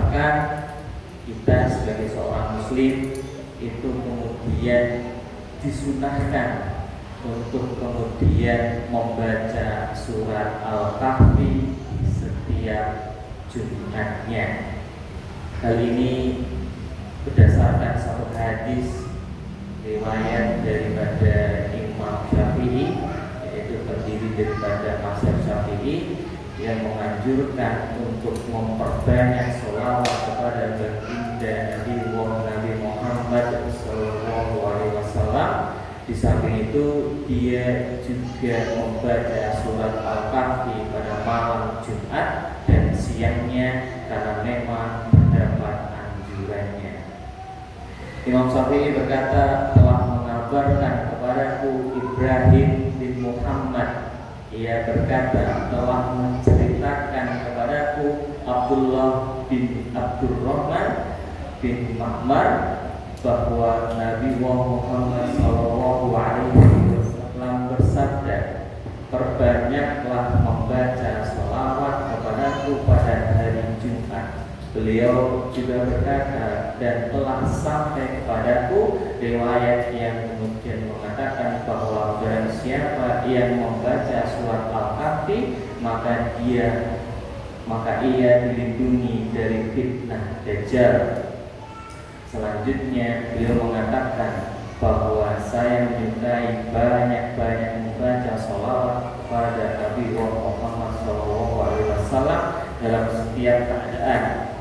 Apakah kita sebagai seorang muslim itu kemudian disunahkan untuk kemudian membaca surat Al-Kahfi setiap Jumatnya? Hal ini berdasarkan satu hadis riwayat daripada Imam Syafi'i, yaitu terdiri daripada mazhab Syafi'i, yang menganjurkan untuk memperbanyak sholawat kepada baginda Nabi Muhammad SAW. Di samping itu dia juga membaca surat Al-Kahfi pada malam Jumat dan siangnya karena memang terdapat anjurannya. Imam Syafi'i berkata, telah mengabarkan kepadaku Ibrahim bin Muhammad. Ia berkata, telah menceritakan kepadaku Abdullah bin Abdurrahman bin Mahmar bahwa Nabi Muhammad SAW bersabda, perbanyaklah membaca sholawat kepadaku pada hari Jumat. Beliau juga berkata, dan telah sampai kepadaku riwayat yang kemudian mengatakan bahwa barang siapa yang membaca surat Al-Kahfi maka ia dilindungi dari fitnah Dajjal. Selanjutnya beliau mengatakan bahwa saya menyukai banyak-banyak membaca sholawat kepada Nabi Muhammad SAW dalam setiap keadaan.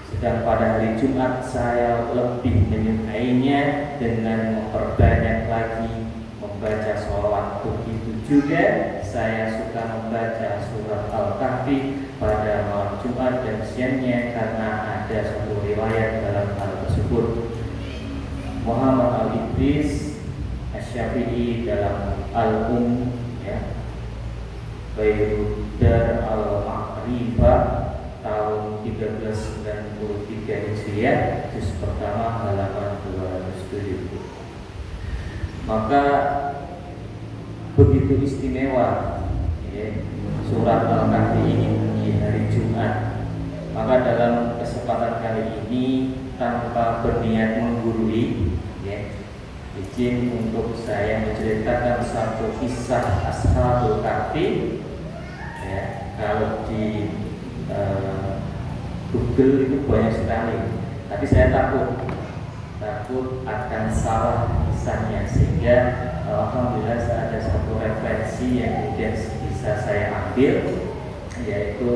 Sedang pada hari Jumat saya lebih menyukainya dengan memperbanyak lagi membaca sholawat. Begitu juga saya suka membaca surat Al-Kahfi pada malam Jumat dan siangnya karena ada satu riwayat dalam hal tersebut. Muhammad Al-Idris Asy-Syafi'i dalam Al-Um, Bayrudar Al-Ma'rifah tahun 1393 Hijriah, juz pertama halaman 270. Maka begitu istimewa surat Al-Kahfi ini di hari Jumat. Maka dalam kesempatan kali ini tanpa berniat menggurui, izin untuk saya menceritakan satu kisah Ashabul Kahfi. Kalau di Google itu banyak sekali, tapi saya takut akan salah kisahnya, sehingga alhamdulillah ada satu referensi yang kemudian bisa saya ambil, yaitu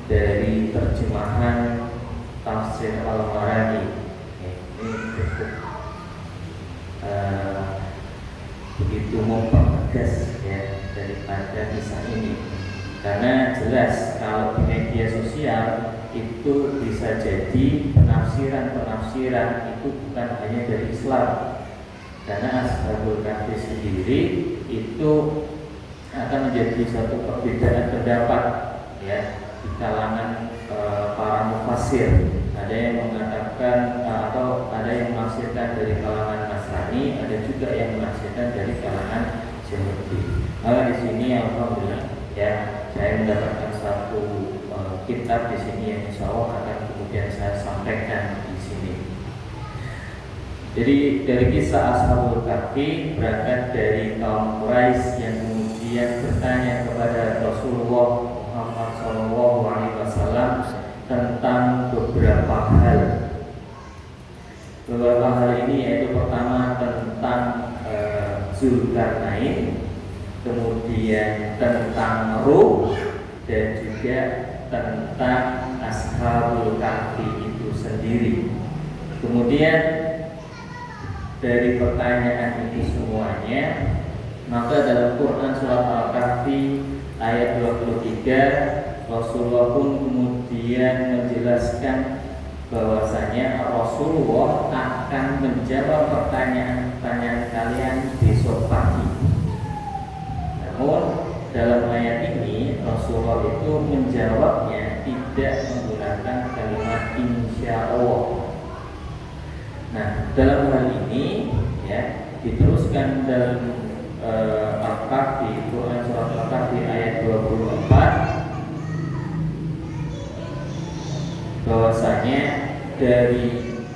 dari terjemahan Tafsir Al-Marani. Ini cukup begitu mempertegas daripada kisah ini, karena jelas kalau di media sosial itu bisa jadi penafsiran itu bukan hanya dari Islam, karena Ashabul Kahfi sendiri itu akan menjadi suatu perbedaan pendapat di kalangan para mufassir. Ada yang mengatakan atau ada yang menafsirkan dari kalangan Nasrani, ada juga yang menafsirkan dari kalangan Yahudi. Maka di sini alhamdulillah saya mendapatkan satu kitab di sini yang insya Allah akan kemudian saya sampaikan di sini. Jadi dari kisah Ashabul Kahfi berangkat dari kaum Quraisy yang kemudian bertanya kepada Rasulullah Muhammad SAW tentang beberapa hal. Beberapa hal ini yaitu pertama tentang Zulkarnain, kemudian tentang Ruh, dan juga tentang Ashabul Kahfi itu sendiri. Kemudian dari pertanyaan ini semuanya, maka dalam Quran surat Al-Kahfi ayat 23 Rasulullah pun kemudian menjelaskan bahwasanya Rasulullah akan menjawab pertanyaan-pertanyaan kalian besok pagi. Namun dalam ayat ini Rasulullah itu menjawabnya tidak menggunakan kalimat insya Allah. Nah, dalam hal ini diteruskan dalam Al-Kahfi, Quran surat Al-Kahfi ayat 24, bahwasanya bahwasanya dari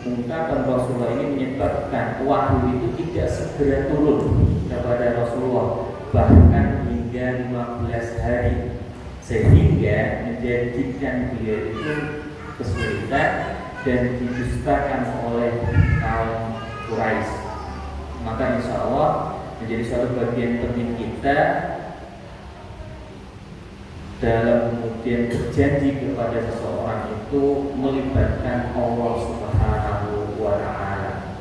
ungkapan Rasulullah ini menyebabkan wahyu itu tidak segera turun kepada Rasulullah, bahkan hingga 15 hari, sehingga menjadikan beliau itu kesulitan dan didustakan oleh kaum Quraisy. Maka insya Allah menjadi suatu bagian penting kita dalam kemudian berjanji kepada seseorang itu melibatkan Allah Subhanahu wa Ta'ala.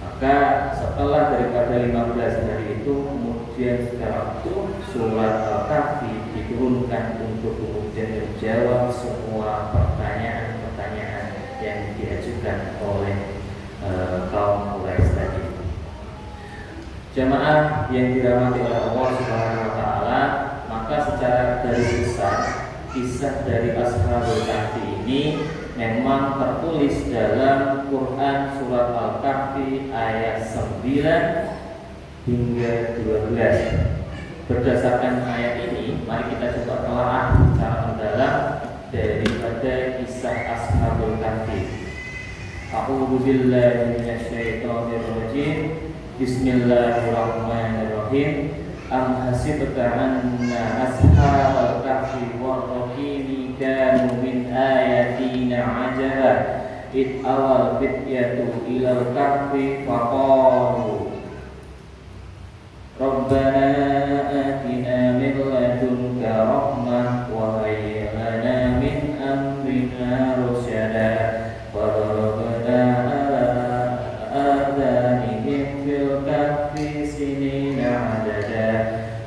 Maka setelah daripada 15 hari itu, kemudian setelah itu surat Al-Kahfi diturunkan untuk kemudian menjawab semua pertanyaan-pertanyaan yang diajukan oleh kaum Quraisy tadi. Jamaah yang dirahmati oleh Allah Subhanahu wa Ta'ala, maka secara garis besar kisah dari Ashabul Kahfi ini memang tertulis dalam Quran surat Al-Kahfi ayat 9 hingga 12. Berdasarkan ayat ini, mari kita coba telah secara mendalam daripada kisah Ashabul Kahfi. A'udzu billahi minasyaitonir rajim. Bismillahirrahmanirrahim. Am hasibta anna ashabal kahfi war raqim kanu min ayatina ajaba id awal fityatu ilal kahfi faqalu Rabbana atina min ladunka rahmah wa hayyi lana min amrina rasyada wa darabna ala adhanihim fil kahfi sinina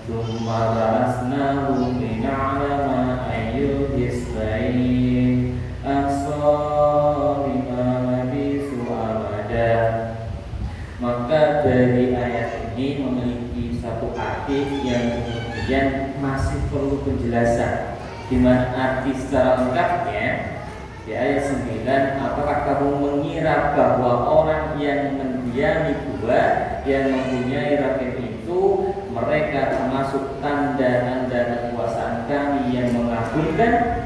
Thumma ba'asnahum lina'lama ayyul hisbain ahsa lima labisu amada. Maka dari ayat ini memiliki satu arti yang kemudian masih perlu penjelasan, di mana arti secara lengkapnya di ayat 9, apakah kamu mengira bahwa orang yang mendiami gua yang mempunyai rahim itu mereka termasuk tanda-tanda kekuasaan kami yang mengagumkan?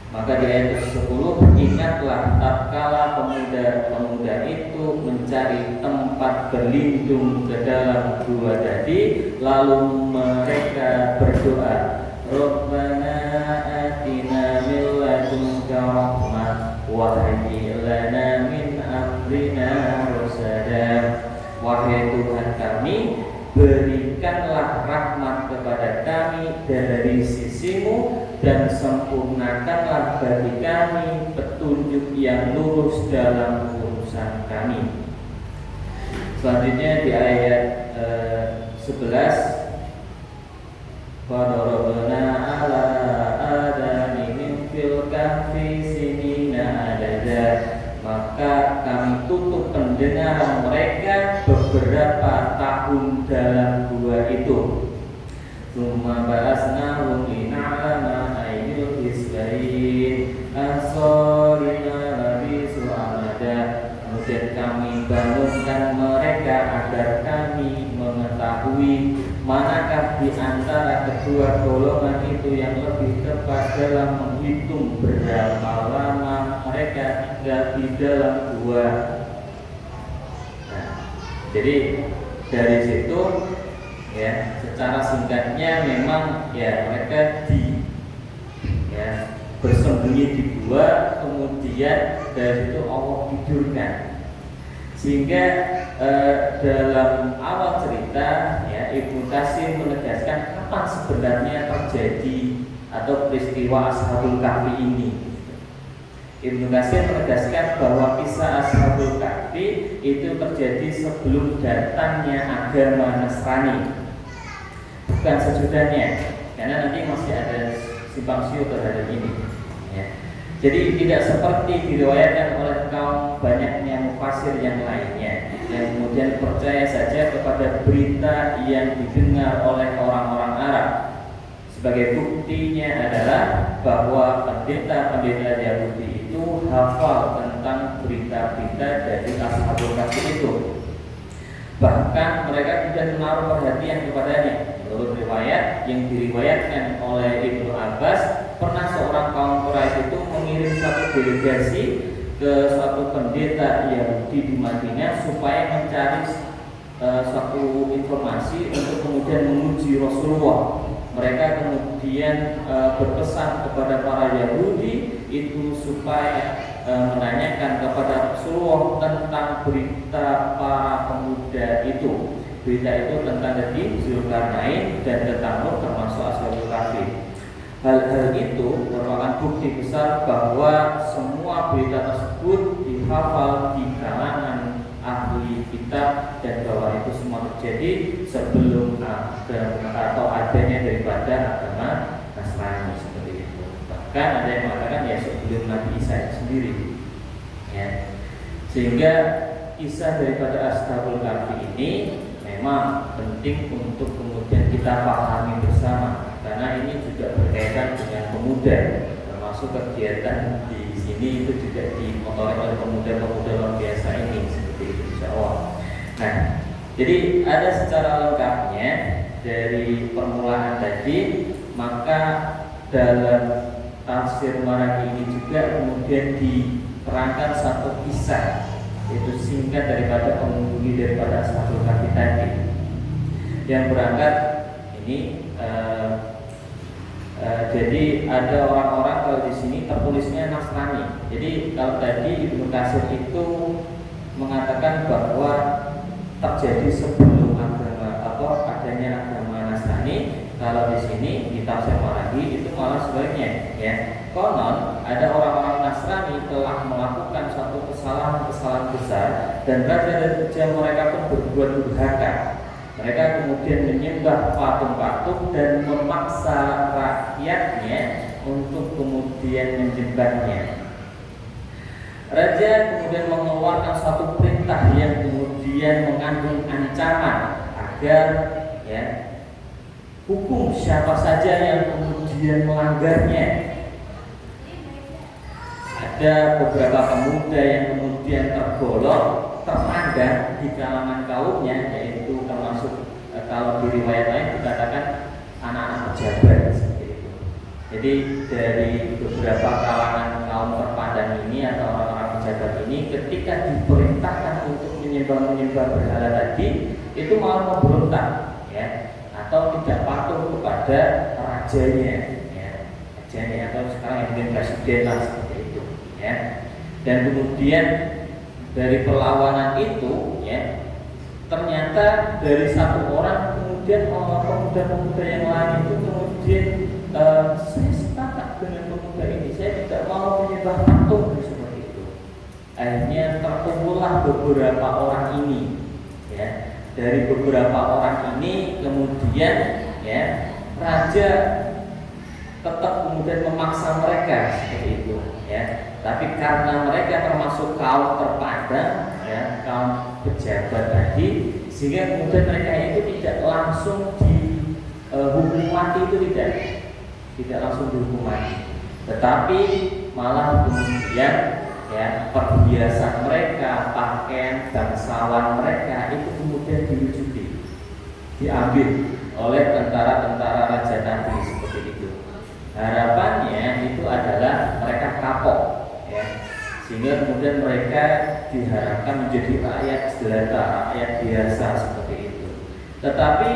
Maka di ayat 10, ingatlah tatkala pemuda-pemuda itu mencari tempat berlindung ke dalam gua tadi, lalu mereka berdoa, Rabbana atina min ladunka rahmah wa hayyi lana min amrina rasada. Wahai Tuhan kami, berikanlah rahmat kepada kami dari sisimu dan sempurnakanlah bagi kami petunjuk yang lurus dalam urusan kami. Selanjutnya di ayat 11, Fadarabna ala adanihim fil kahfi sinina adada. Maka kami tutup pendengaran mereka beberapa tahun dalam gua itu. Tsumma ba'asnahum lina'lama ayyul hisbain ahsa-lima labisu amada. Kemudian kami bangunkan mereka agar kami mengetahui manakah di antara kedua golongan itu yang lebih tepat dalam menghitung berapa lama mereka tinggal di dalam gua. Nah, jadi dari situ ya, secara singkatnya memang ya mereka bersembunyi di gua, kemudian dari situ Allah tidurkan. Sehingga dalam awal cerita ya, Ibnu Katsir menegaskan kapan sebenarnya terjadi atau peristiwa Ashabul Kahfi ini. Ibnu Katsir menegaskan bahwa kisah Ashabul Kahfi itu terjadi sebelum datangnya agama Nasrani, bukan sesudahnya, karena nanti masih ada simpang siur terhadap ini ya. Jadi tidak seperti diriwayatkan oleh kaum banyaknya mufasir yang lainnya yang kemudian percaya saja kepada berita yang didengar oleh orang-orang Arab. Sebagai buktinya adalah bahwa pendeta-pendeta Yahudi itu hafal tentang berita-berita dari Ashabul Kahfi itu. Bahkan mereka sudah menaruh perhatian kepadanya. Menurut riwayat yang diriwayatkan oleh Ibnu Abbas, pernah seorang kaum Quraisy itu mengirim satu delegasi ke suatu pendeta Yahudi di Madinah supaya mencari suatu informasi untuk kemudian menguji Rasulullah. Mereka kemudian berpesan kepada para Yahudi itu supaya menanyakan kepada Rasulullah tentang berita para pemuda itu. Berita itu tentang Nabi Zulkarnain dan tentang Nuh termasuk Ashabul Kahfi. Hal-hal itu merupakan bukti besar bahwa semua berita tersebut dihafal di kalangan ahli kitab dan bahwa itu semua terjadi sebelum atau adanya daripada agama Nasrani seperti itu. Bahkan ada yang mengatakan ya sebelum Nabi Isa sendiri. Ya. Sehingga kisah daripada Ashabul Kahfi ini memang penting untuk kemudian kita pahami bersama, karena ini juga berkaitan dengan pemuda, termasuk kegiatan di sini itu juga dimotori oleh pemuda-pemuda luar biasa ini seperti itu, insya Allah. Nah, jadi ada secara lengkapnya dari permulaan tadi, maka dalam tafsir Maragi ini juga kemudian diterangkan satu kisah, itu singkat daripada penghuni daripada Ashabul Kahfi tadi yang berangkat ini. Jadi ada orang-orang kalau di sini tertulisnya Nasrani. Jadi kalau tadi Ibnu Katsir itu mengatakan bahwa terjadi sebelum agama atau adanya agama Nasrani, kalau di sini di tafsir Maragi itu malah sebaliknya, ya. Konon ada orang-orang Nasrani telah melakukan suatu kesalahan besar dan raja mereka pun berbuat durhaka. Mereka kemudian menyembah patung-patung dan memaksa rakyatnya untuk kemudian menyembahnya. Raja kemudian mengeluarkan suatu perintah yang kemudian mengandung ancaman agar ya hukum siapa saja yang kemudian melanggarnya. Ada beberapa pemuda yang kemudian terpandang di kalangan kaumnya, yaitu termasuk kalau di riwayat lain dikatakan anak-anak pejabat seperti itu. Jadi dari beberapa kalangan kaum terpandang ini atau orang-orang pejabat ini, ketika diperintahkan untuk menyembah berhala tadi, itu malah memberontak, ya, atau tidak patuh kepada rajanya, ya, rajanya atau sekarang yang mungkin presiden lah seperti itu, ya. Dan kemudian dari perlawanan itu, ya, ternyata dari satu orang kemudian pemuda-pemuda yang lain itu kemudian saya sepakat dengan pemuda ini, saya tidak mau menyembah patung seperti itu. Akhirnya terkumpullah beberapa orang ini, ya. Dari beberapa orang ini kemudian, ya, raja tetap kemudian memaksa mereka seperti itu, ya. Tapi karena mereka termasuk kaum terpandang, ya, kaum pejabat tadi, sehingga kemudian mereka itu tidak langsung dihukum mati, itu tidak langsung dihukum mati, tetapi malah kemudian, ya, perhiasan mereka, pakaian bangsawan mereka itu kemudian dilucuti, diambil oleh tentara-tentara raja tadi seperti itu. Harapannya itu adalah mereka kapok, ya, sehingga kemudian mereka diharapkan menjadi rakyat jelata, rakyat biasa seperti itu. Tetapi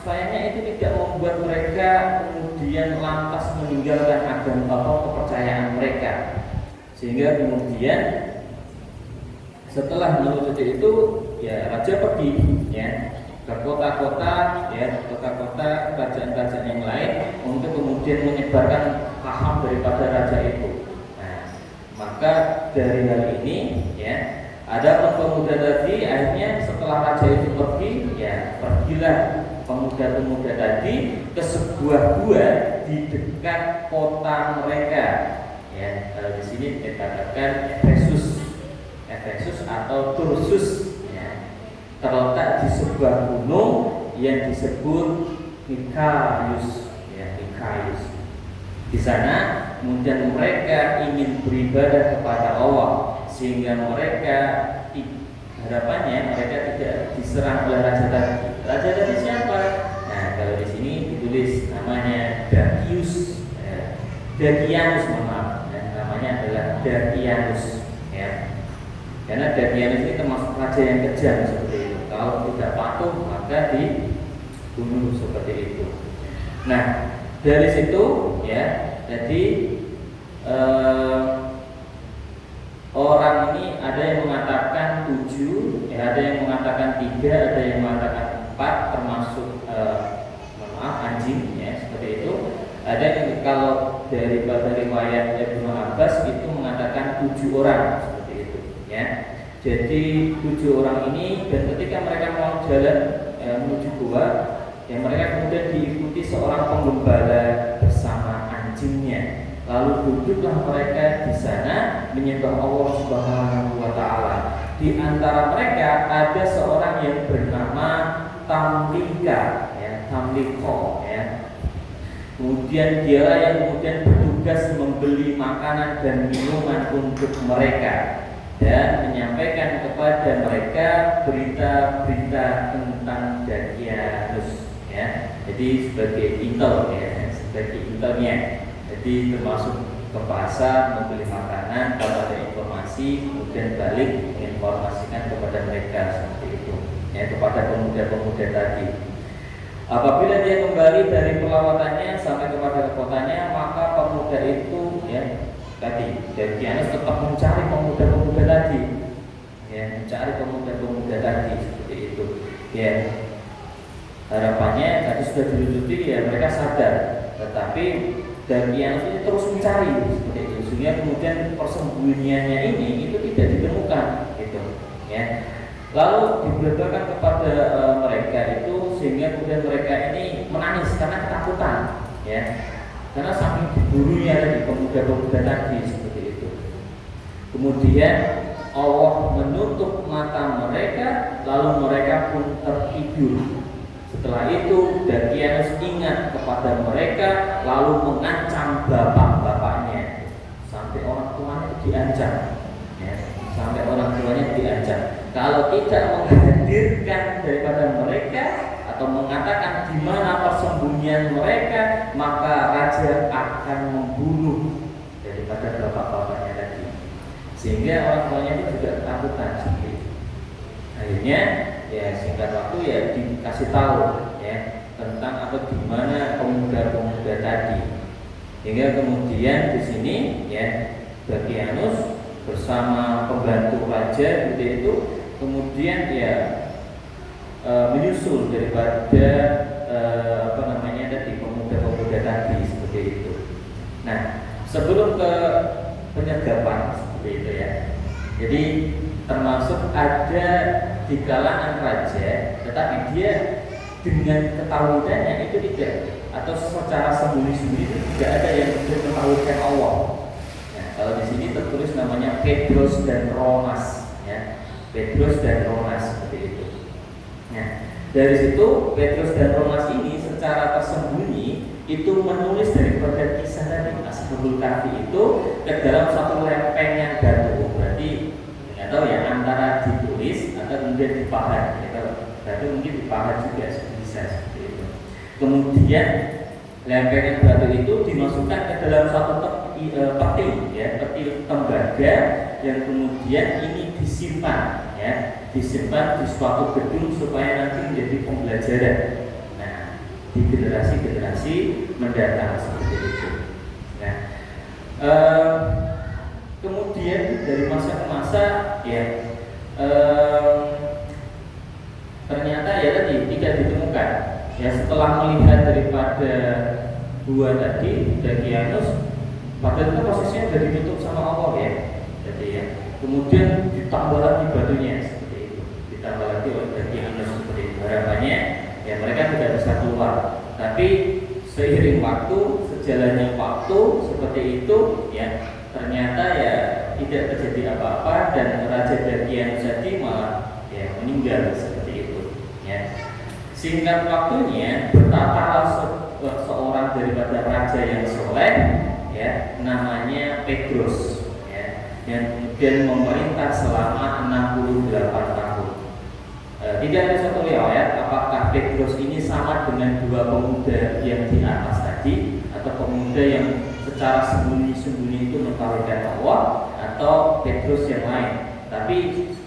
sayangnya itu tidak membuat mereka kemudian lantas meninggalkan agama atau kepercayaan mereka, sehingga kemudian setelah menutupi itu, ya, raja pergi, ya, ke kota-kota, ya, kota-kota kerajaan-kerajaan yang lain untuk kemudian menyebarkan paham daripada raja itu. Nah, maka dari hal ini, ya, ada pemuda tadi akhirnya setelah raja itu pergi, ya, pergilah pemuda-pemuda tadi ke sebuah gua di dekat kota mereka, ya. Di sini dikatakan Efesus atau Tursus, ya, terletak di sebuah gunung yang disebut Nikaius, ya, Nikaius. Di sana kemudian mereka ingin beribadah kepada Allah, sehingga mereka harapannya mereka tidak diserang oleh raja tadi. Raja tadi siapa? Nah, kalau di sini ditulis namanya Dakius, ya. Dakianus, maaf, ya, namanya adalah Dakianus, ya. Karena Dakianus ini termasuk raja yang kejam seperti itu. Kalau tidak patuh maka dibunuh seperti itu. Nah, dari situ ya, jadi orang ini ada yang mengatakan 7, ya, ada yang mengatakan 3, ada yang mengatakan 4, termasuk anjing, ya, seperti itu. Ada yang kalau daripada riwayat Ibnu Abbas itu mengatakan 7 orang seperti itu, ya. Jadi 7 orang ini, dan ketika mereka mau jalan menuju gua, ya mereka kemudian diikuti seorang penggembala bersama anjingnya. Lalu duduklah mereka di sana menyembah Allah Subhanahu wa taala. Di antara mereka ada seorang yang bernama Tamlika, ya, Tamliko, ya. Kemudian dialah yang kemudian bertugas membeli makanan dan minuman untuk mereka dan menyampaikan kepada mereka berita-berita tentang Dakianus, ya. Jadi sebagai intel, ya, sebagai intelnya. Jadi termasuk ke pasar membeli makanan, kalau ada informasi kemudian balik menginformasikan kepada mereka seperti itu, ya, kepada pemuda-pemuda tadi. Apabila dia kembali dari pelawatannya sampai kepada kotanya, maka pemuda itu, ya, tadi Dakianus tetap mencari pemuda-pemuda tadi, ya, mencari pemuda-pemuda tadi seperti itu, ya. Harapannya tadi sudah dilucuti, ya, mereka sadar, tetapi Dakianus ini terus mencari seperti itu, sehingga kemudian persembunyiannya ini itu tidak ditemukan, gitu, ya. Lalu diberitakan kepada mereka itu, sehingga kemudian mereka ini menangis karena ketakutan, ya, karena saking diburunya tadi pemuda-pemuda tadi seperti itu. Kemudian Allah menutup mata mereka, lalu mereka pun tertidur. Setelah itu Dakianus ingat kepada mereka, lalu mengancam bapak-bapaknya, sampai orang tuanya diancam, ya, sampai orang tuanya diancam. Kalau tidak menghadirkan daripada mereka atau mengatakan di mana persembunyian mereka, maka raja akan membunuh daripada bapak-bapaknya tadi. Sehingga orang tuanya itu juga ketakutan seperti itu. Akhirnya, ya, singkat waktu, ya, dikasih tahu, ya, tentang atau di mana pemuda-pemuda tadi. Hingga kemudian di sini, ya, Dakianus bersama pembantu raja seperti itu, kemudian ya menyusul daripada tadi pemuda-pemuda tadi seperti itu. Nah, sebelum ke penyergapan seperti itu, ya. Jadi termasuk ada di kalangan raja, tetapi dia dengan ketahuannya itu tidak, atau secara sembunyi-sembunyi itu tidak ada yang mengetahuikan Allah. Nah, kalau di sini tertulis namanya Petrus dan Romas, ya, Petrus dan Romas seperti itu. Nah, dari situ Petrus dan Romas ini secara tersembunyi itu menulis daripada kisah tadi Ashabul Kahfi itu ke dalam satu lempengan batu. Berarti nggak tahu, ya, antara ditulis atau kemudian dipahat, ya, berarti mungkin dipahat juga bisa seperti itu. Kemudian lempengan batu itu dimasukkan ke dalam satu peti, ya, peti tembaga, yang kemudian ini disimpan, ya, disimpan di suatu gedung supaya nanti menjadi pembelajaran, nah, di generasi-generasi mendatang seperti itu. Nah, kemudian dari masa ke masa, ya, ternyata, ya, tadi tidak ditemukan, ya, setelah melihat daripada gua tadi Dakianus, padahal itu posisinya sudah ditutup sama Allah, ya. Jadi, ya, kemudian ditambah lagi batunya seperti itu, ditambah lagi oleh Dakianus seperti itu. Harapannya, ya, mereka tidak bisa keluar. Tapi seiring waktu, sejalannya waktu seperti itu, ya, ternyata, ya, tidak terjadi apa-apa dan Raja Dakianus tadi malah, ya, meninggal seperti itu, ya. Singkat waktunya bertatalah seorang daripada raja yang soleh, ya, namanya Petrus, ya, yang kemudian memerintah selama 68 tahun. Tidak ada satu riwayat apakah Petrus ini sama dengan dua pemuda yang di atas tadi, atau pemuda yang secara secara sembunyi-sembunyi itu mentauhidkan Allah atau Petrus yang lain. Tapi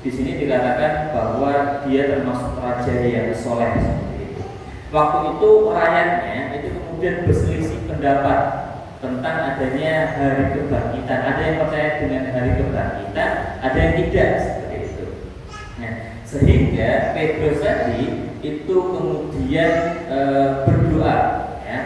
di sini dikatakan bahwa dia termasuk raja yang soleh seperti itu. Waktu itu rakyatnya itu kemudian berselisih pendapat tentang adanya hari kebangkitan. Ada yang percaya dengan hari kebangkitan, ada yang tidak seperti itu. Nah, sehingga Petrus tadi itu kemudian berdoa, ya,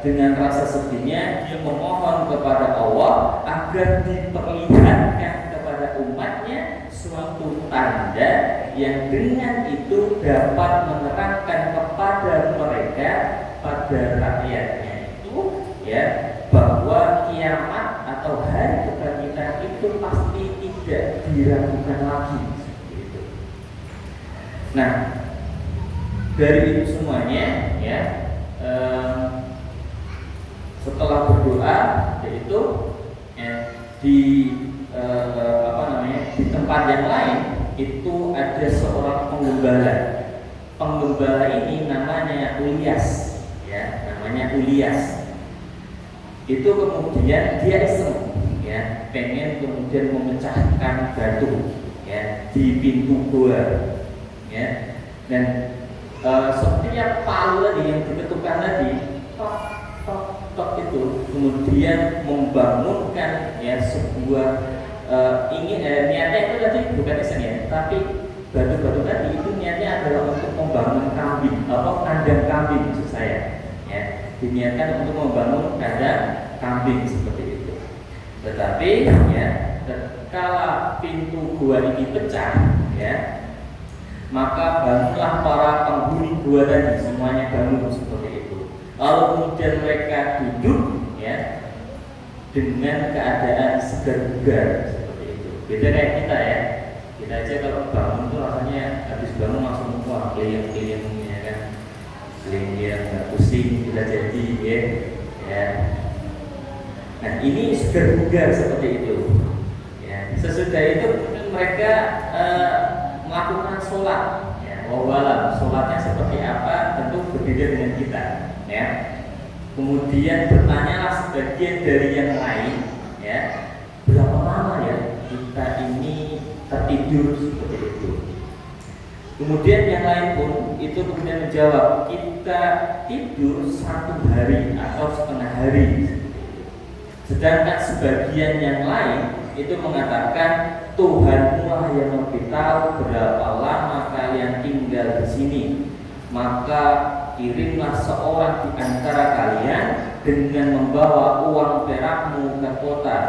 dengan rasa sedihnya dia memohon kepada Allah agar diperlihatkan kepada umatnya suatu tanda yang dengan itu dapat menerangkan kepada mereka, pada rakyatnya itu, ya, bahwa kiamat atau hari kebangkitan itu pasti tidak diragukan lagi. Gitu. Nah, dari itu semuanya, ya, setelah berdoa, yaitu di tempat yang lain itu ada seorang penggembala. Penggembala ini namanya Ulias, ya, namanya Ulias. Itu kemudian dia iseng, ya, pengen kemudian memecahkan batu, ya, di pintu gua, ya, dan setiap palu tadi yang diketukkan tadi, tok itu kemudian membangunkan, ya, sebuah niatnya itu tadi bukan iseng, ya, tapi batu-batu tadi itu niatnya adalah untuk membangun kambing atau kandang kambing, maksud saya, ya, diniatkan untuk membangun kandang kambing seperti itu. Tetapi, ya, kala pintu gua ini pecah, ya, maka bangunlah para penghuni gua tadi, semuanya bangun seperti itu. Lalu kemudian mereka duduk, ya, dengan keadaan segar bugar seperti itu. Beda kayak kita, ya. Kita aja kalau bangun tuh rasanya habis bangun langsung wah keliling-keliling, ya kan, keliling nggak pusing kita jadi, ya. Nah, ini segar bugar seperti itu, ya. Sesudah itu mereka melakukan sholat, ya. Wawalam sholatnya seperti apa tentu berbeda dengan kita, ya. Kemudian bertanyalah sebagian dari yang lain, ya, berapa lama ya kita ini tertidur seperti itu. Kemudian yang lain pun itu kemudian menjawab, kita tidur 1 hari atau setengah hari. Sedangkan sebagian yang lain itu mengatakan Tuhanmu lah yang lebih tahu berapa lama kalian tinggal di sini. Maka kirimlah seorang di antara kalian dengan membawa uang perakmu ke kota.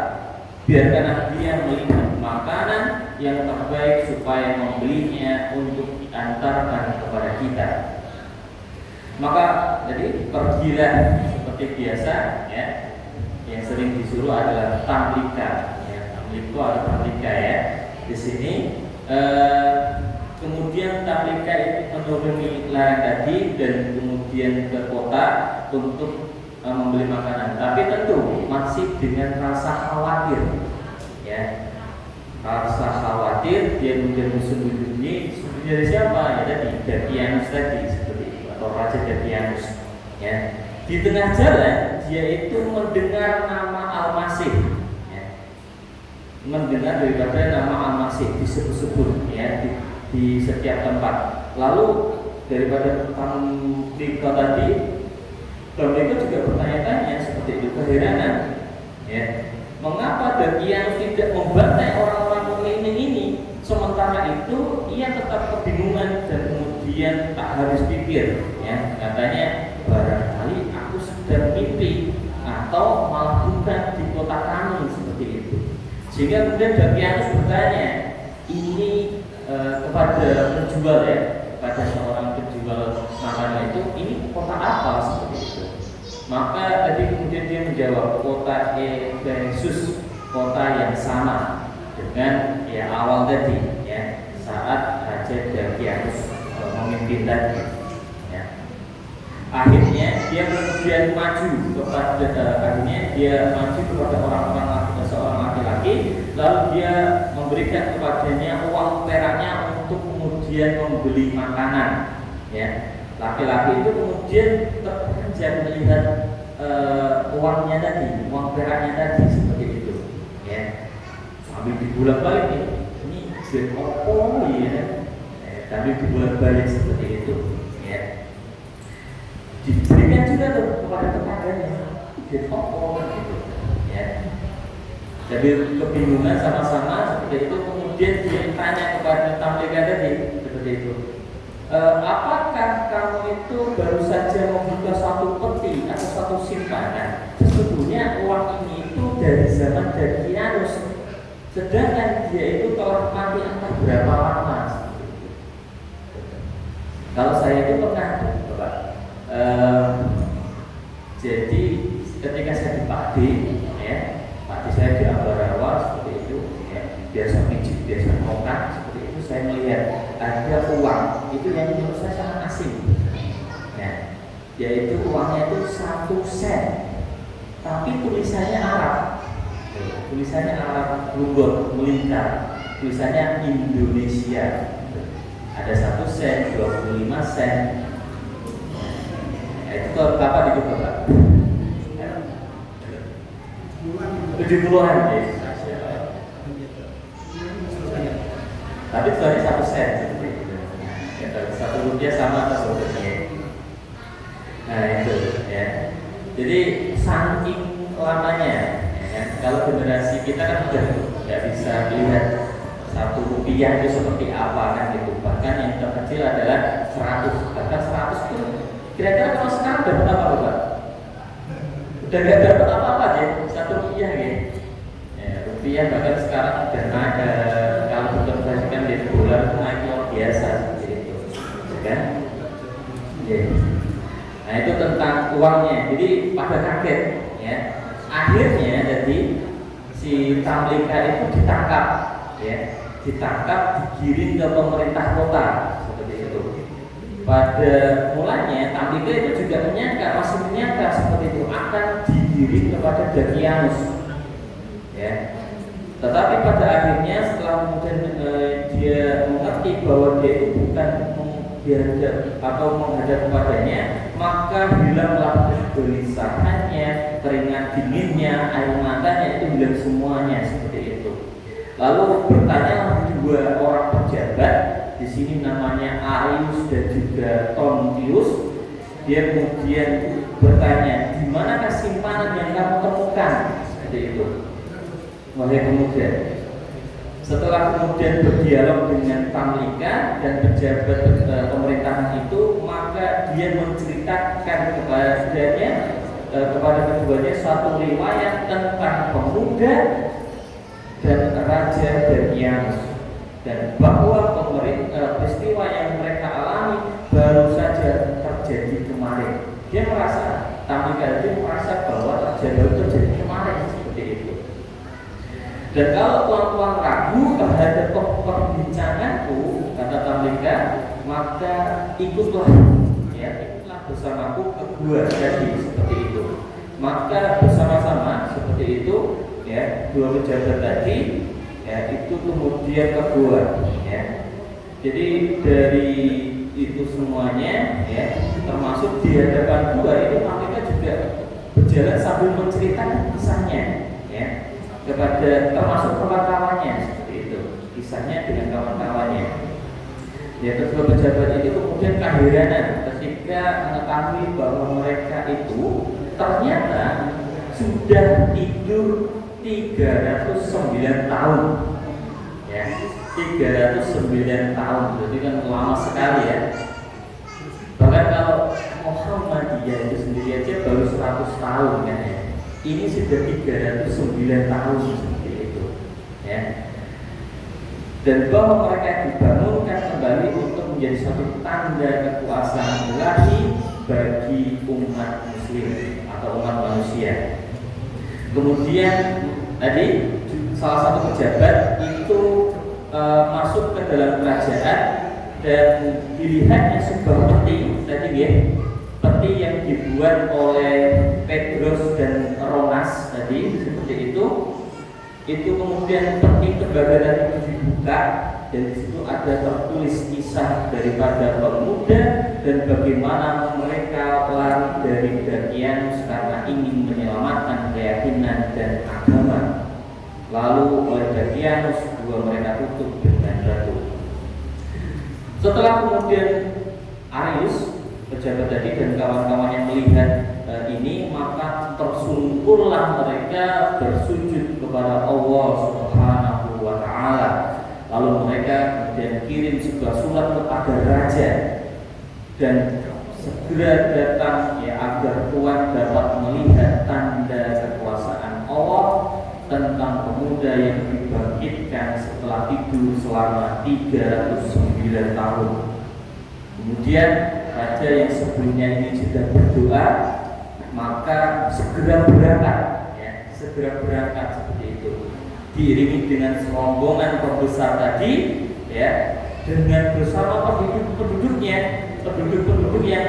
Biarkanlah dia melihat makanan yang terbaik supaya membelinya untuk diantarkan kepada kita. Maka jadi pergilah seperti biasa, ya. Yang sering disuruh adalah tamlika, ya. Tamliko atau tamlika, ya. Di sini kemudian tamlika itu menuruni ladang tadi dan kemudian ke kota untuk membeli makanan. Tapi tentu masih dengan rasa khawatir, ya. Rasa khawatir, dia kemudian bersembunyi dari siapa? Ya tadi Datianus tadi seperti itu, atau Raja Datianus, ya. Di tengah jalan dia itu mendengar nama Al-Masih, ya. Mendengar daripada nama Al-Masih disebut-sebut, ya, di setiap tempat. Lalu daripada tamlika tadi, tamlika juga bertanya-tanya seperti itu, keheranan, ya, mengapa Datianus tidak membantai orang-orang mukmin ini, sementara itu ia tetap kebingungan dan kemudian tak habis pikir, ya. Katanya barangkali aku sedang mimpi atau malah bukan di kota kami seperti itu. Sehingga kemudian Datianus bertanya ini kepada penjual, ya, kepada seorang penjual makanan itu, ini kota apa seperti itu. Maka tadi kemudian dia menjawab kota Efesus, kota yang sama dengan, ya, awal tadi, ya, saat Raja Datianus memimpin tadi, ya. Akhirnya dia kemudian maju kepada orang-orang, seorang laki-laki, lalu dia memberikan kepadanya uang peraknya untuk kemudian membeli makanan, ya. Laki-laki itu kemudian terperanjat melihat uangnya tadi, uang peraknya tadi seperti itu, ya. Sambil dibolak-balik nih, ini duit opo ya, sambil dibolak-balik seperti itu, ya. Diberikan juga tuh kepada tetangganya, duit opo gitu, ya. Jadi kebingungan sama-sama seperti itu, kemudian dia tanya kepada tamunya tadi seperti itu. Apakah kamu itu baru saja membuka satu peti atau satu simpanan? Sesungguhnya uang ini itu dari zaman Darius, sedangkan dia itu telah mati entah berapa lama. Kalau saya itu pernah, Bapak, jadi ketika saya di Pakde, ya, Pakde saya di Ambarawa seperti itu, ya, biasa pijit, biasa ngokak, seperti itu saya melihat ada uang itu yang menurut saya sangat asing, ya, yaitu uangnya itu 1 sen, tapi tulisannya Arab, tulisannya Arab Lunggot melingkar, tulisannya Indonesia, ada 1 sen, 25 sen, itu kapan itu Bapak? 70-an ya. Tapi soalnya 1 sen seperti itu. Ya, 1 rupiah sama atau sebetulnya. Nah itu ya. Jadi saking lamanya, ya, kalau generasi kita kan udah nggak bisa lihat 1 rupiah itu seperti apa kan gitu. Bahkan yang terkecil adalah 100, bahkan 100 itu kira-kira kalau sekarang dapat apa Bapak? Udah nggak dapat apa-apa ya, 1 rupiah gitu. Ya, rupiah bahkan sekarang udah ada, kalau dikonversikan di dolar itu naik luar biasa seperti itu, kan? Ya. Nah itu tentang uangnya. Jadi pada kaget, ya. Akhirnya jadi si Tamlika itu ditangkap, ya, ditangkap, digiring ke pemerintah kota seperti itu. Pada mulanya Tamlika itu juga masih menyangka seperti itu akan digiring kepada Darius, ya. Tetapi pada akhirnya setelah kemudian dia mengerti bahwa dia itu bukan dihadap atau menghadap kepadanya, maka hilanglah kegelisahannya, keringat dinginnya, air matanya itu hilang semuanya seperti itu. Lalu bertanyalah 2 orang pejabat, di sini namanya Arius dan juga Tontius. Dia kemudian bertanya, di manakah simpanan yang kamu temukan? Seperti itu. Wahai pemuda. Setelah kemudian berdialog dengan Tamlika dan pejabat pemerintahan itu, maka dia menceritakan kepada keduanya suatu riwayat tentang pemuda dan Raja Darius, dan bahwa peristiwa yang mereka alami baru saja terjadi kemarin. Dia merasa, Tamlika itu merasa bahwa terjadi kemarin seperti itu. Dan kalau tuan-tuan ragu terhadap perbincanganku, kata Tamlika, maka ikutlah, ya, ikutlah bersamaku ke gua tadi seperti itu. Maka bersama-sama seperti itu, ya, 2 pejabat tadi, ya, itu kemudian ke gua, ya. Jadi dari itu semuanya, ya, termasuk di hadapan gua itu Tamlika juga berjalan sambil menceritakan kisahnya, ya, kepada termasuk kawan-kawannya seperti itu, kisahnya dengan kawan-kawannya. Ya, kedua pejabat itu kemudian keheranan ketika mengetahui bahwa mereka itu ternyata sudah tidur 309 tahun, ya, 309 tahun, jadi kan lama sekali ya. Bahkan kalau Muhammadiyah itu sendiri aja baru 100 tahun kan ya. Ini sudah 309 tahun seperti itu, ya. Dan bahwa mereka dibangunkan kembali untuk menjadi suatu tanda kekuasaan ilahi bagi umat muslim atau umat manusia. Kemudian tadi salah satu pejabat itu masuk ke dalam kerajaan dan dilihatnya sebuah peti tadi ya, peti yang dibuat oleh Petrus dan Ronas tadi seperti itu kemudian peti tembaga itu dibuka dan di situ ada tertulis kisah daripada pemuda dan bagaimana mereka lari dari Dakianus karena ingin menyelamatkan keyakinan dan agama. Lalu oleh Dakianus gua mereka tutup dengan batu. Setelah kemudian Arius, pejabat tadi dan kawan-kawannya melihat ini, maka tersungkurlah mereka bersujud kepada Allah Subhanahu wa Ta'ala. Lalu mereka kemudian kirim sebuah surat kepada raja dan segera datang agar Tuhan dapat melihat tanda kekuasaan Allah tentang pemuda yang dibangkitkan setelah tidur selama 309 tahun. Kemudian raja yang sebelumnya ini sudah berdoa, maka segera berangkat seperti itu, diiringi dengan serombongan pembesar tadi, dengan bersama penduduk yang kemudian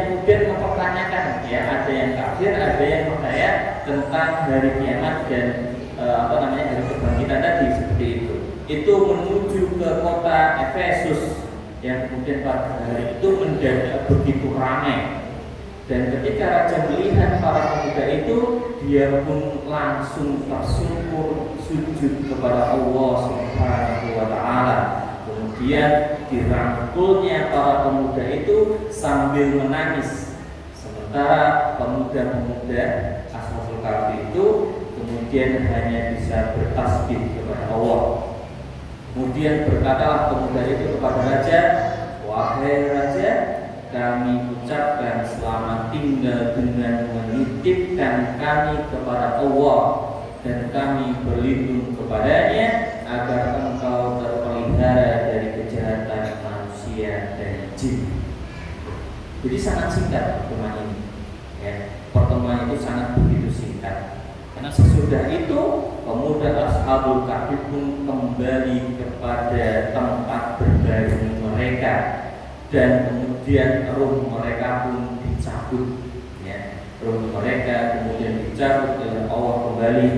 mempertanyakan, ada yang kafir, ada yang percaya tentang hari kiamat dan hari kebangkitan tadi, seperti itu. Itu menuju ke kota Efesus yang kemudian pada hari itu mendadak begitu ramai. Dan ketika raja melihat para pemuda itu, dia pun langsung tersungkur sujud kepada Allah Subhanahu wa Ta'ala. Kemudian dirangkulnya para pemuda itu sambil menangis. Sementara pemuda-pemuda Ashabul Kahfi itu kemudian hanya bisa bertasbih kepada Allah. Kemudian berkatalah pemuda itu kepada raja, "Wahai raja, kami ucapkan selamat tinggal dengan menitipkan kami kepada Allah, dan kami berlindung kepadanya agar engkau terpelihara dari kejahatan manusia dan jin." Jadi sangat singkat pertemuan ini. Pertemuan itu sangat begitu singkat. Karena sesudah itu pemuda Ashabul Kahfi pun kembali kepada tempat berbaring mereka, dan kemudian roh mereka pun dicabut. Roh mereka kemudian dicabut oleh Allah kembali.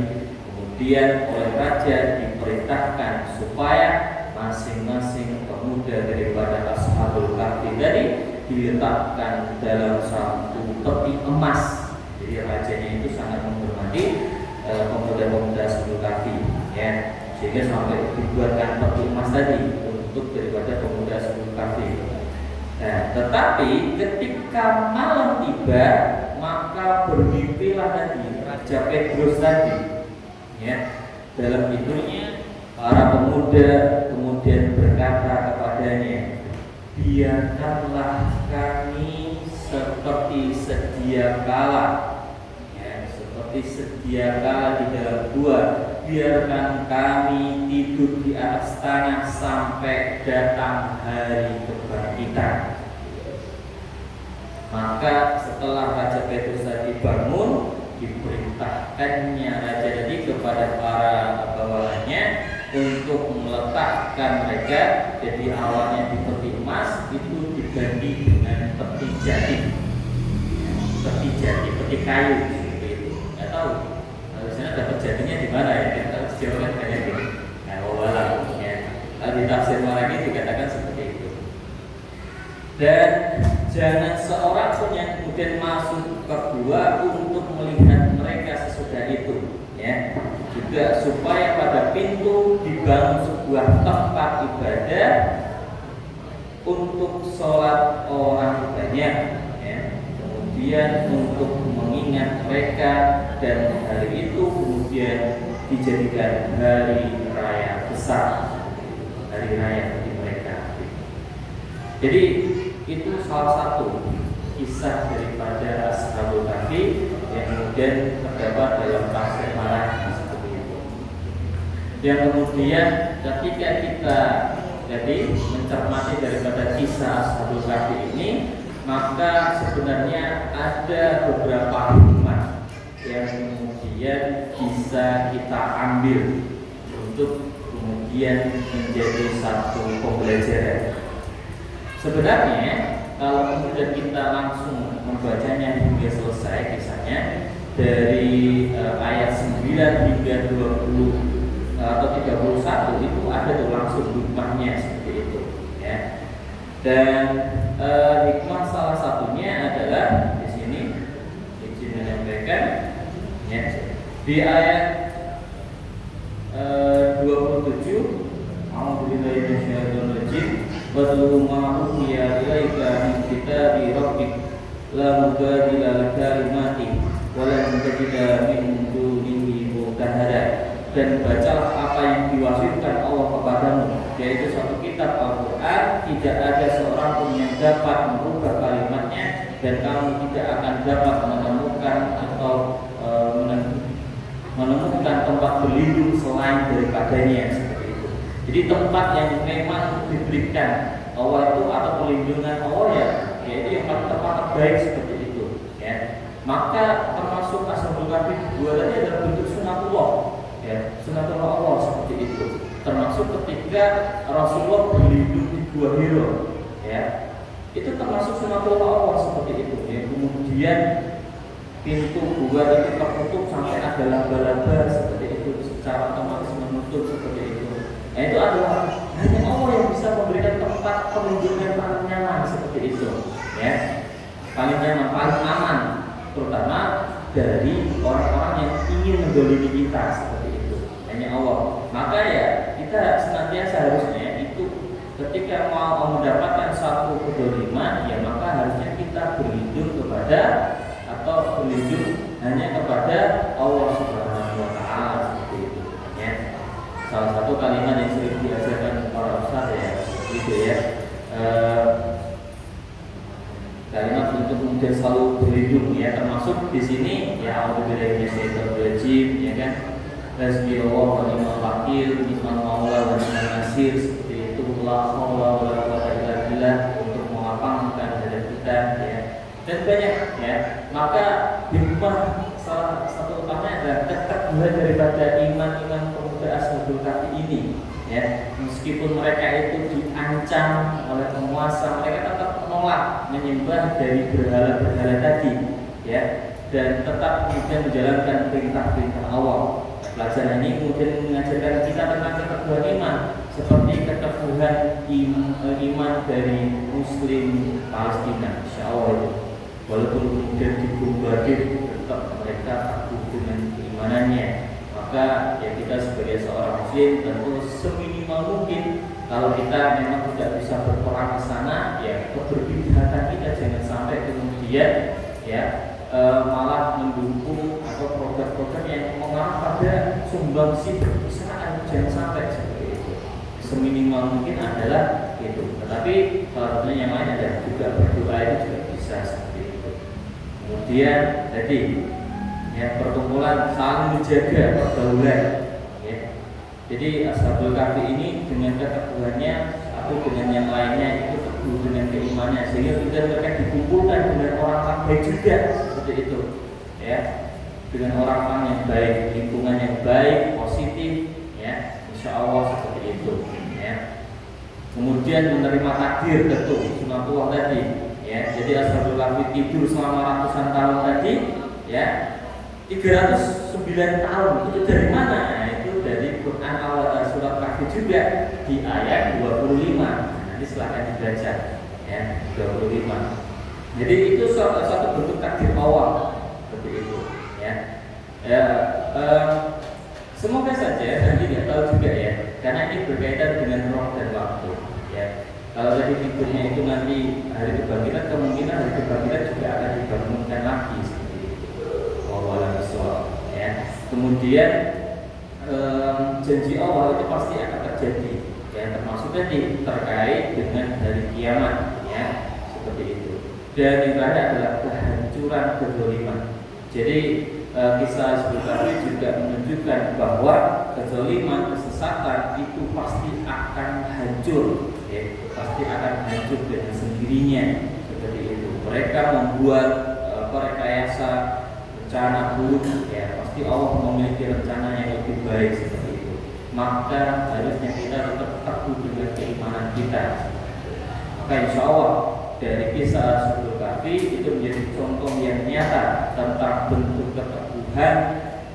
Kemudian oleh raja diperintahkan supaya masing-masing pemuda daripada Ashabul Kahfi tadi diletakkan dalam satu peti emas. Jadi rajanya itu sangat menghormati pemuda-pemuda Ashabul Kahfi, sehingga sampai dibuatkan peti emas tadi untuk daripada pemuda Ashabul Kahfi. Nah, tetapi ketika malam tiba, maka bermimpilah tadi Raja Petrus tadi. Dalam tidurnya para pemuda kemudian berkata kepadanya, "Biarkanlah kami seperti sedia kala, seperti sedia kala di dalam gua. Biarkan kami tidur di atas tanah sampai datang hari kebangkitan." Maka setelah Raja Petrus tadi bangun, diperintahkannya raja tadi kepada para bawahannya untuk meletakkan mereka. Jadi awalnya di peti emas, itu diganti dengan peti jati, peti kayu seperti itu. Nggak tahu harusnya dapat jadinya di mana ya? Kita sejauh kan banyak gitu. Kalau di tafsir Maragi dikatakan seperti itu. Dan jangan seorang pun yang kemudian masuk ke gua untuk melihat mereka sesudah itu, juga supaya pada pintu dibangun sebuah tempat ibadah untuk sholat orang banyak, kemudian untuk mengingat mereka, dan hari itu kemudian dijadikan hari raya besar, hari raya bagi mereka. Jadi itu salah satu kisah daripada Ashabul Kahfi yang kemudian terdapat dalam tafsir Maragi seperti itu. Yang kemudian ketika kita jadi mencermati daripada kisah Ashabul Kahfi ini, maka sebenarnya ada beberapa hikmah yang kemudian bisa kita ambil untuk kemudian menjadi satu pembelajaran. Sebenarnya kalau kemudian kita langsung membacanya hingga selesai kisahnya dari ayat 9 hingga 20 atau 31 itu ada tuh langsung hikmahnya seperti itu, Dan hikmah salah satunya adalah di sini izin menyampaikan ya, di ayat 27 A'udzubillahi minasyaitonir rajim watlu ma uhiya ilaika min kitabi rabbik la mubadila li kalimati wa la tajida min dunihi multahada. Dan bacalah apa yang diwahyukan Allah kepadamu, yaitu satu kitab Al-Quran. Tidak ada seorang pun yang dapat merubah kalimatnya, dan kamu tidak akan dapat menemukan atau menemukan tempat berlindung selain daripadanya, seperti itu. Jadi tempat yang memang diberikan Allah itu atau perlindungan Allah ya, yaitu yang paling tempat terbaik seperti itu. Ya. Maka termasuk Ashabul Kahfi dibuatannya adalah bentuk sunatullah. Ya, sunatullah Allah seperti itu. Termasuk ketika Rasulullah berlindung di Gua Hiro, ya, itu termasuk sunatullah Allah seperti itu. Ya, kemudian pintu gua itu tertutup sampai ada laba-laba seperti itu, secara otomatis menutup seperti itu. Nah, itu adalah hanya Allah yang bisa memberikan tempat perlindungan paling nyaman seperti itu. Ya, paling nyaman, paling aman, terutama dari orang-orang yang ingin mendolimi kita seperti itu. Hanya Allah. Maka ya kita senantiasa harusnya itu ketika mau mendapatkan satu kedoliman, ya maka harusnya kita berlindung kepada atau berlindung hanya kepada Allah Subhanahu wa Ta'ala seperti itu. Ya. Salah satu kalimat yang sering diajarkan para ustaz ya, gitu ya. Kalimat untuk kemudian selalu berlindung ya, termasuk di sini ya a'udzubillahi minasyaitonir rajim ya kan. Hasbiyallahu wa ni'mal wakil, ni'mal maula wa ni'mal nasir, seperti itu. La haula wala quwwata illa billah, untuk melapangkan dada kita ya. Dan banyak ya. Maka hikmah salah satu utamanya adalah keteguhan daripada iman-iman pemuda Ashabul Kahfi ini ya. Meskipun mereka itu diancam oleh penguasa, mereka tetap menolak menyembah dari berhala-berhala tadi ya, dan tetap kemudian menjalankan perintah-perintah Allah. Pelajaran ini kemudian mengajarkan kita tentang keteguhan iman, seperti keteguhan iman dari Muslim Palestina, insya Allah itu. Walaupun kemudian dibombardir, tetap mereka teguh dengan keimanannya. Maka ya kita sebagai seorang Muslim tentu seminimal mungkin, kalau kita memang tidak bisa berperang di sana, ya keberbidatan kita jangan sampai kemudian ya malah mendukung atau program-program yang mengarah pada sumbangsi perpisahan, jangan sampai seperti itu. Seminimal mungkin adalah itu. Tetapi salah satunya yang lain adalah juga berdoa, itu juga bisa seperti itu. Kemudian tadi ya perkumpulan saling menjaga pergaulan ya. Jadi Ashabul Kahfi ini dengan keteguhannya atau dengan yang lainnya itu teguh dengan keimanannya, sehingga kita mereka dikumpulkan dengan orang-orang baik juga seperti itu ya, dengan orang-orang yang baik, lingkungan yang baik, positif ya, insya Allah seperti itu ya. Kemudian menerima takdir, tentu sunatullah tadi ya. Jadi Ashabul Kahfi tidur selama ratusan tahun tadi ya, 309 tahun itu dari mana? Nah, itu dari Quran awal surat Kahfi juga di ayat 25. Nanti silahkan dibaca ya, 25. Jadi itu satu bentuk takdir awal seperti itu ya. Semoga saja, nanti tidak tahu juga ya, karena ini berkaitan dengan roh dan waktu ya. Kalau tadi tidurnya itu nanti hari kebangkitan, kemungkinan hari kebangkitan juga akan dibangunkan lagi seperti itu. Ya. Kemudian janji Allah itu pasti akan terjadi ya, termasuk tadi terkait dengan hari kiamat ya, seperti itu. Dan yang terakhir adalah kehancuran kezaliman. Jadi kisah Ashabul Kahfi juga menunjukkan bahwa kezaliman, kesesatan itu pasti akan hancur ya, pasti akan hancur dengan sendirinya seperti itu. Mereka membuat rekayasa rencana buruk ya, pasti Allah memiliki rencana yang lebih baik seperti itu. Maka harusnya kita tetap teguh dengan keimanan kita. Maka insya Allah dari kisah Ashabul Kahfi itu menjadi contoh yang nyata tentang bentuk keteguhan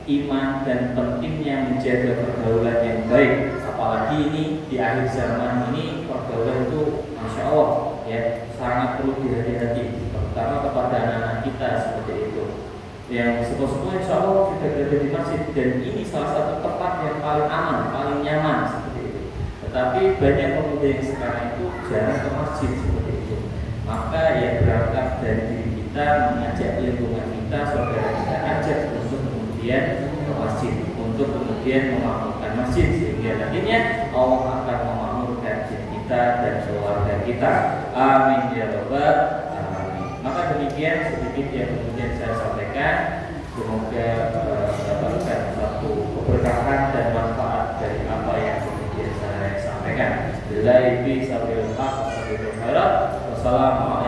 iman dan pentingnya menjaga pergaulan yang baik. Apalagi ini di akhir zaman ini pergaulan itu masya Allah ya sangat perlu dihati-hati, terutama kepada anak-anak kita seperti itu. Yang sepuh-sepuh insya Allah sudah berada di masjid, dan ini salah satu tempat yang paling aman, paling nyaman seperti itu. Tetapi banyak pemuda yang sekarang itu jarang ke masjid seperti itu. Maka ya berangkat dari diri kita, mengajak lingkungan kita, saudara kita ajak untuk kemudian ke masjid, untuk kemudian memakmurkan masjid, sehingga nantinya Allah akan memakmurkan kita dan keluarga kita. Amin ya rabbal alamin. Maka demikian sedikit yang kemudian saya sampaikan. Semoga mendapatkan satu keberkahan dan manfaat dari apa yang kemudian saya sampaikan. Billahi fi sabilillah wa Wassalamualaikum